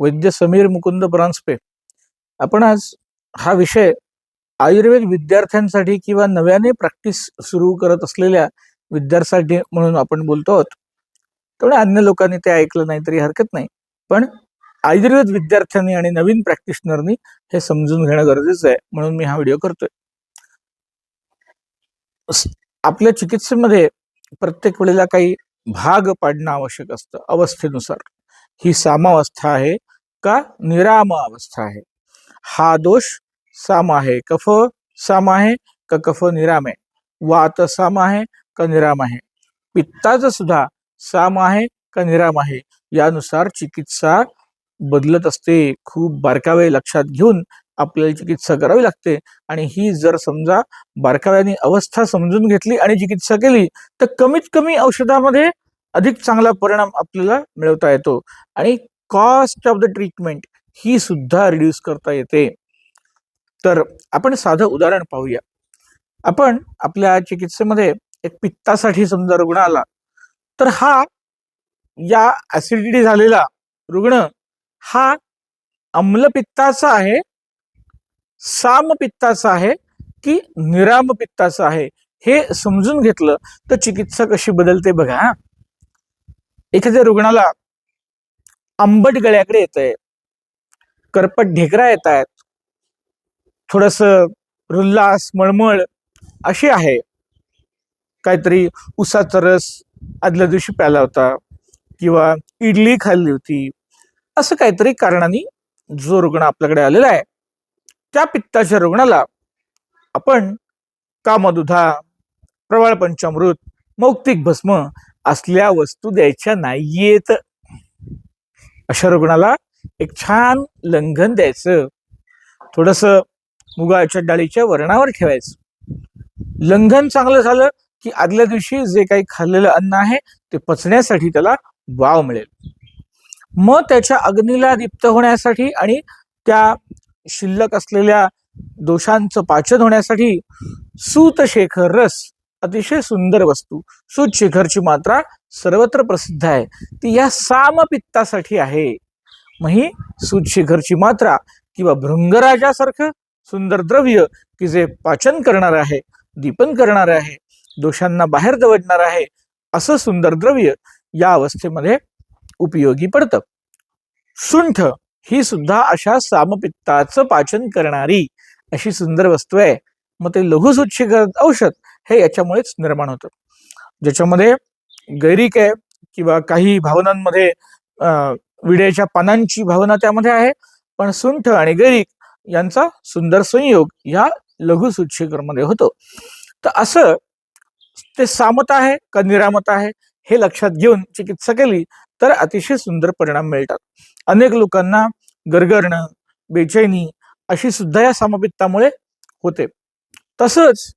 वैद्य समीर मुकुंद परांजपे. आपण आज हा विषय आयुर्वेद विद्यार्थ्यांसाठी किंवा नव्याने प्रॅक्टिस सुरू करत असलेल्या विद्यार्थ्यांसाठी म्हणून आपण बोलतो आहोत. तेवढे अन्य लोकांनी ते ऐकलं नाही तरी हरकत नाही, पण आयुर्वेद विद्यार्थ्यांनी आणि नवीन प्रॅक्टिशनरनी हे समजून घेणं गरजेचं आहे, म्हणून मी हा व्हिडिओ करतोय. आपल्या चिकित्सेमध्ये प्रत्येक वेळेला काही भाग पाडणं आवश्यक असतं अवस्थेनुसार. ही सामावस्था आहे का निराम अवस्था आहे, हा दोष साम आहे, कफ साम आहे का कफ निराम आहे, वात साम आहे का निराम आहे, पित्ताचं सुद्धा साम आहे का निराम आहे, यानुसार चिकित्सा बदलत असते. खूप बारकावे लक्षात घेऊन आपल्याला चिकित्सा करावी लागते. आणि ही जर समजा बारकाव्याने अवस्था समजून घेतली आणि चिकित्सा केली तर कमीत कमी औषधामध्ये अधिक चांगला परिणाम आपल्याला मिळवता येतो आणि कॉस्ट ऑफ द ट्रीटमेंट ही सुद्धा रिड्यूस करता येते. तर आपण साधं उदाहरण पाहूया. आपण आपल्या चिकित्सेमध्ये एक पित्तासाठी समजा रुग्ण आला तर हा या ऍसिडिटी झालेला रुग्ण हा अम्लपित्ताचा आहे, साम पित्ताचा आहे की निराम पित्ताचा आहे हे समजून घेतलं तर चिकित्सा कशी बदलते बघा. एखाद्या रुग्णाला आंबट गळ्याकडे येत आहे, करपट ढेकरा येत आहेत, थोडस रुल्लास मळमळ अशी आहे, काहीतरी उसाचा रस आदल्या दिवशी प्याला होता किंवा इडली खाल्ली होती, असं काहीतरी कारणाने जो रुग्ण आपल्याकडे आलेला आहे त्या पित्ताच्या रुग्णाला आपण कामदुधा, प्रवाळ पंचामृत, मौक्तिक भस्म असल्या वस्तू द्यायच्या नाहीयेत. अशा रुग्णाला एक छान लंघन द्यायचं, थोडस मुगाच्या डाळीच्या वरणावर ठेवायचं. लंघन चांगलं झालं की आदल्या दिवशी जे काही खाल्लेलं अन्न आहे ते पचण्यासाठी त्याला वाव मिळेल. मग त्याच्या अग्नीला दीप्त होण्यासाठी आणि त्या शिल्लक असलेल्या दोषांचं पाचन होण्यासाठी सूतशेखर रस अतिशय सुंदर वस्तू. सूतशेखरची मात्रा सर्वत्र प्रसिद्ध आहे, ती या सामपित्तासाठी आहे. मग ही सूतशेखरची मात्रा किंवा भृंगराजासारखं सुंदर द्रव्य की जे पाचन करणार आहे, दीपन करणार आहे, दोषांना बाहेर दवडणार आहे, असं सुंदर द्रव्य या अवस्थेमध्ये उपयोगी पडतं. सुंठ ही सुद्धा अशा सामपित्ताचं पाचन करणारी अशी सुंदर वस्तू आहे. मग ते लघु सूतशेखर औषध हे याच्यामुळेच निर्माण होतं. ज्याच्यामध्ये गैरिक आहे किंवा काही भावनांमध्ये विड्याच्या पानांची भावना त्यामध्ये आहे, पण सुंठ आणि गैरिक यांचा सुंदर संयोग या लघु सूतशेखर मध्ये होतो. तर असं ते सामता आहे का निरामता आहे हे लक्षात घेऊन चिकित्सा केली तर अतिशय सुंदर परिणाम मिळतात. अनेक लोकांना गरगरणं, बेचैनी अशी सुद्धा या सामपित्तामुळे होते. तसंच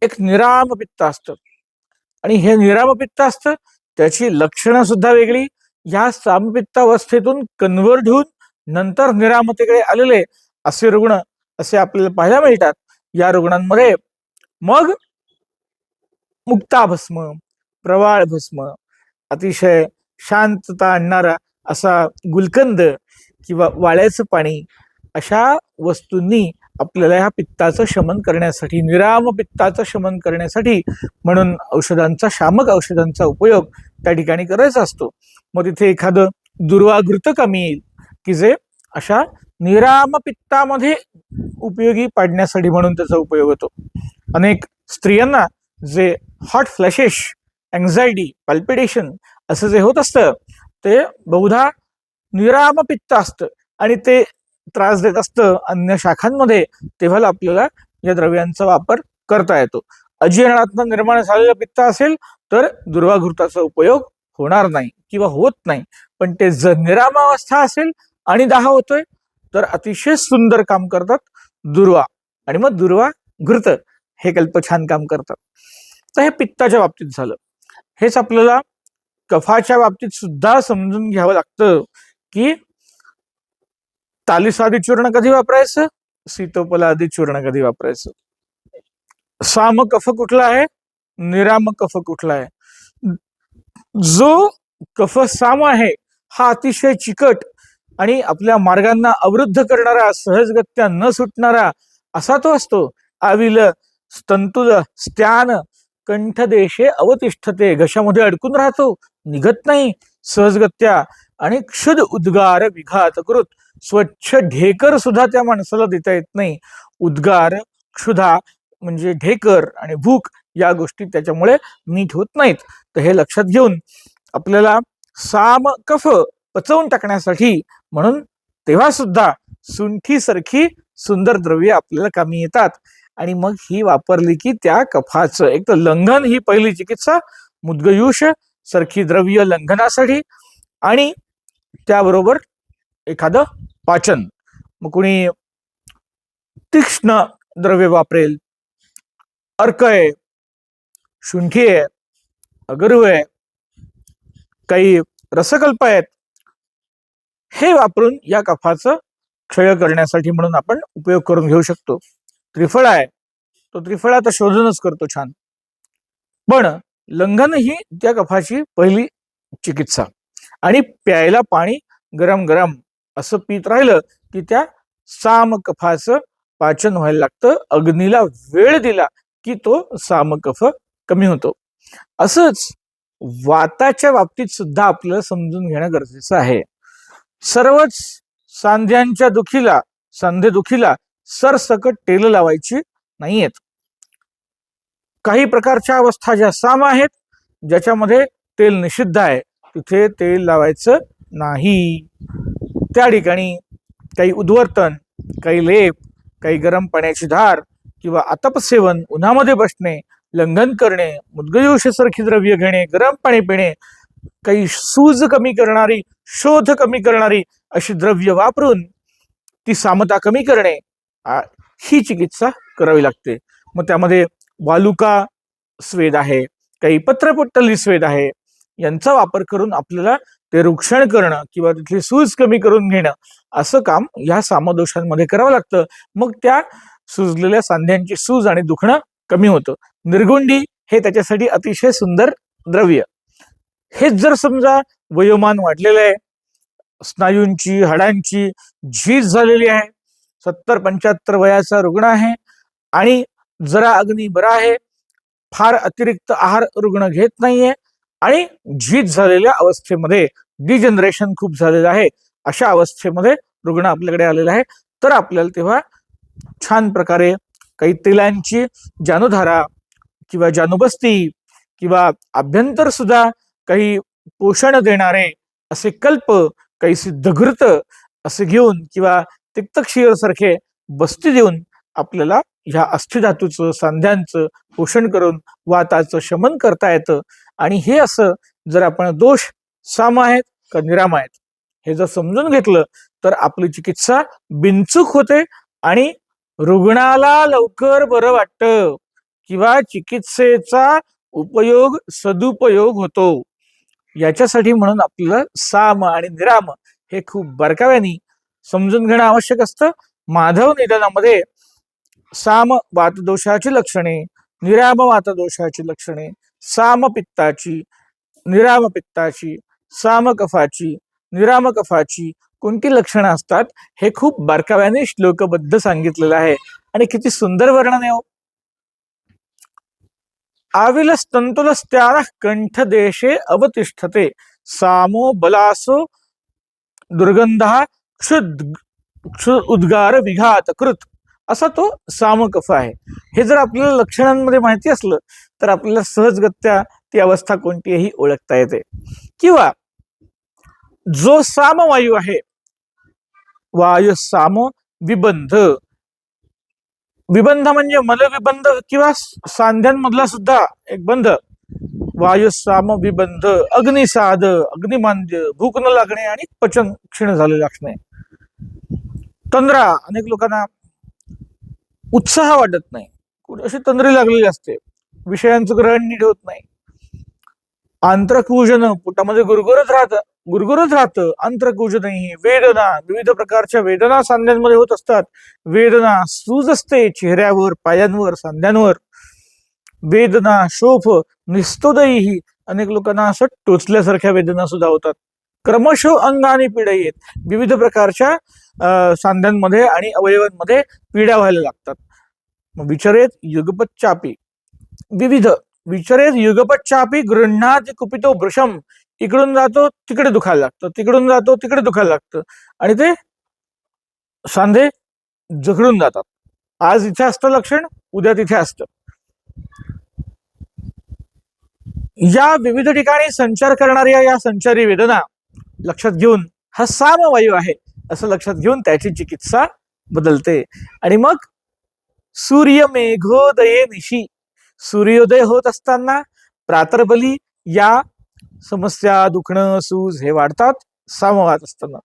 एक निराम पित्त असतं आणि हे निराम पित्त असतं त्याची लक्षणं सुद्धा वेगळी. या सामपित्तावस्थेतून कन्व्हर्ट होऊन नंतर निरामतेकडे आलेले असे रुग्ण असे आपल्याला पाहायला मिळतात. या रुग्णांमध्ये मग मुक्ताभस्म, प्रवाळ भस्म, अतिशय शांतता आणणारा असा गुलकंद किंवा वाळ्याचं पाणी अशा वस्तूंनी आपल्याला ह्या पित्ताचं शमन करण्यासाठी, निराम पित्ताचं शमन करण्यासाठी म्हणून औषधांचा, शामक औषधांचा उपयोग त्या ठिकाणी करायचा असतो. मग तिथे एखादं दुर्वाघृत कमी येईल की जे अशा निराम पित्तामध्ये उपयोगी पाडण्यासाठी म्हणून त्याचा उपयोग होतो. अनेक स्त्रियांना जे हॉट फ्लॅशेस, अँझायटी, पल्पिटेशन असं जे होत असतं ते बहुधा निराम पित्त असतं आणि ते त्रास देत असतं अन्य शाखांमध्ये, तेव्हा आपल्याला या द्रव्यांचा वापर करता येतो. अजीर्णातनं निर्माण झालेलं पित्त असेल तर दुर्वाघृताचा उपयोग होणार नाही किंवा होत नाही, पण ते जर निरामावस्था असेल आणि दाह होतोय तर अतिशय सुंदर काम करतात दुर्वा आणि मग दुर्वा घृत हे कल्प छान काम करतात. तर हे पित्ताच्या बाबतीत झालं. हेच आपल्याला कफाच्या बाबतीत सुद्धा समजून घ्यावं लागतं की तालिसादी चूर्ण कधी वापरायचं, सीतोपलादी चूर्ण कधी वापरायचं, साम कफ कुठला आहे, निराम कफ कुठला आहे. जो कफ साम आहे हा अतिशय चिकट आणि आपल्या मार्गांना अवरुद्ध करणारा, सहजगत्या न सुटणारा असा तो असतो. आविल स्तंतुल स्त्यान कंठदेशे अवतिष्ठते, घशामध्ये अडकून राहतो, निघत नाही सहजगत्या. आणि क्षुद उद्गार विघात कृत, स्वच्छ ढेकर सुद्धा त्या माणसाला देता येत नाही. उद्गार, क्षुधा म्हणजे ढेकर आणि भूक या गोष्टी त्याच्यामुळे नीट होत नाहीत. तर हे लक्षात घेऊन आपल्याला साम कफ पचवून टाकण्यासाठी म्हणून तेव्हा सुद्धा सुंठीसारखी सुंदर द्रव्य आपल्याला कामी येतात. आणि मग ही वापरली की त्या कफाचं एक तर लंघन, ही पहिली चिकित्सा, मुद्गयूष सारखी द्रव्य लंघनासाठी, आणि त्याबरोबर एखादं पाचन. मग कुणी तीक्ष्ण द्रव्य वापरेल, अर्क आहे, शुंठी आहे, अगरू आहे, काही रसकल्प आहेत, हे वापरून या कफाचं क्षय करण्यासाठी म्हणून आपण उपयोग करून घेऊ शकतो. त्रिफळ आहे, तो त्रिफळा तर शोधूनच करतो छान, पण लंघन ही त्या कफाची पहिली चिकित्सा. आणि प्यायला पाणी गरम गरम असं पीत राहिलं की त्या साम कफाचं पाचन व्हायला लागतं. अग्नीला वेळ दिला की तो साम कफ कमी होतो. असंच वाताच्या बाबतीत सुद्धा आपल्याला समजून घेणं गरजेचं आहे. सर्वच सांध्यांच्या दुखीला, सांधे दुखीला सरसकट तेल लावायची नाहीयेत. काही प्रकारच्या अवस्था ज्या साम आहेत, ज्याच्यामध्ये तेल निषिद्ध आहे, तिथे तेल लावायचं नाही. त्या ठिकाणी काही उद्वर्तन, काही लेप, काही गरम पाण्याची धार किंवा आतपसेवन, उन्हामध्ये बसणे, लंघन करणे, मुद्गयूषसारखी द्रव्य घेणे, गरम पाणी पिणे, काही सूज कमी करणारी, शोध कमी करणारी अशी द्रव्य वापरून ती सामता कमी करणे, ही चिकित्सा करावी लागते. मग त्यामध्ये वालुका स्वेद आहे, काही पत्रपुट्टली स्वेद आहे, यांचा वापर करून आपल्याला ते रुक्षण करणं किंवा तिथली सूज कमी करून घेणं असं काम या सामदोषांमध्ये करावं लागतं. मग त्या सुजलेल्या सांध्यांची सूज आणि दुखणं कमी होतं. निर्गुंडी हे त्याच्यासाठी अतिशय सुंदर द्रव्य. हेच जर समजा वयोमान वाढलेलं आहे, स्नायूंची, हाडांची झीज झालेली आहे, 70-75 वयाचा रुग्ण आहे आणि जरा अग्नी बरा आहे, फार अतिरिक्त आहार रुग्ण घेत नाहीये आणि झीज झालेल्या अवस्थेमध्ये, डिजनरेशन खूप झालेलं आहे, अशा अवस्थेमध्ये रुग्ण आपल्याकडे आलेला आहे, तर आपल्याला तेव्हा छान प्रकारे काही तेलांची जानुधारा किंवा जानुबस्ती किंवा अभ्यंतर सुद्धा काही पोषण देणारे असे कल्प, काही सिद्धघृत असे घेऊन किंवा तिक्तक्षीर सारखे बस्ती देऊन आपल्याला ह्या अस्थिधातूचं, सांध्यांचं पोषण करून वाताचं शमन करता येतं. आणि हे असं जर आपण दोष साम आहेत का निराम आहेत हे जर समजून घेतलं तर आपली चिकित्सा बिनचूक होते आणि रुग्णाला लवकर बरं वाटतं किंवा चिकित्सेचा उपयोग सदुपयोग होतो. याच्यासाठी म्हणून आपल्याला साम आणि निराम हे खूप बारकाव्याने समजून घेणं आवश्यक असतं. माधव निदानामध्ये साम वातदोषाची लक्षणे, निराम वातदोषाची लक्षणे, साम पित्ताची, निराम पित्ताची, साम कफाची, निराम कफाची कोणती लक्षणं असतात हे खूप बारकाव्याने श्लोकबद्ध सांगितलेलं आहे. आणि किती सुंदर वर्णन आहे. आविल स्तंतुलस्त्यान कंठदेशे अवतिष्ठते, सामो बलासो दुर्गंधा क्षुद उद्गार विघात कृत, असा तो सामकफ आहे. हे जर आपल्याला लक्षणांमध्ये माहिती असलं तर आपल्याला सहजगत्या ती अवस्था कोणतीही ओळखता येते. किंवा जो सामवायू आहे, वायू साम विबंध, विबंध म्हणजे मलविबंध किंवा सांध्यांमधला सुद्धा एक बंध, वायू साम विबंध, अग्निसाद, अग्निमांद्य, भूक न लागणे आणि पचन क्षीण झालेले असणे, तंद्रा, अनेक लोकांना उत्साह वाटत नाही, अशी तंद्री लागलेली असते, विषयांचं ग्रहण नीट होत नाही, आंत्रकूजन, पोटामध्ये गुरगुरत राहतं, आंत्रकूजनही, वेदना, विविध प्रकारच्या वेदना सांध्यांमध्ये होत असतात, वेदना, सूज असते चेहऱ्यावर, पायांवर, सांध्यांवर, वेदना, शोफ, निस्तोदयी, अनेक लोकांना असं टोचल्यासारख्या वेदना सुद्धा होतात. क्रमशः अंगाने पीडयेत, विविध प्रकारच्या सांध्यांमध्ये आणि अवयवांमध्ये पीडा व्हायला लागतात. मग विचरेत युगपच्चापी विविध, विचरेत युगपच्चापी गृह्णाति कुपितो भृशम, इकडून जातो तिकडे दुखायला लागतं, तिकडून जातो तिकडे दुखायला लागतं आणि ते सांधे जखडून जातात. आज इथे असतं लक्षण, उद्या तिथे असतं. या विविध ठिकाणी संचार करणाऱ्या या संचारी वेदना लक्षात घेऊन हा सामवायू आहे असं लक्षात घेऊन त्याची चिकित्सा बदलते. आणि मग सूर्य मेघोदये निशी, सूर्योदय होत असताना प्रातर्बली या समस्या, दुखणं, सूज हे वाढतात सामवात असताना.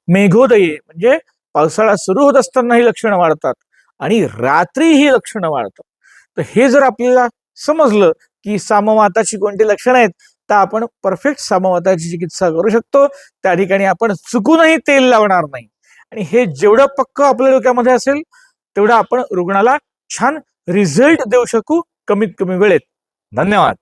मेघोदये म्हणजे पावसाळा सुरू होत असताना ही लक्षणं वाढतात आणि रात्री ही लक्षणं वाढतात. तर हे जर आपल्याला समजलं की सामवाताची कोणती लक्षणं आहेत, तर आपण परफेक्ट सामवाताची चिकित्सा करू शकतो. त्या ठिकाणी आपण चुकूनही तेल लावणार नाही. आणि हे जेवढं पक्क आपल्या डोक्यामध्ये असेल तेवढं आपण रुग्णाला छान रिझल्ट देऊ शकू कमीत कमी वेळेत. धन्यवाद.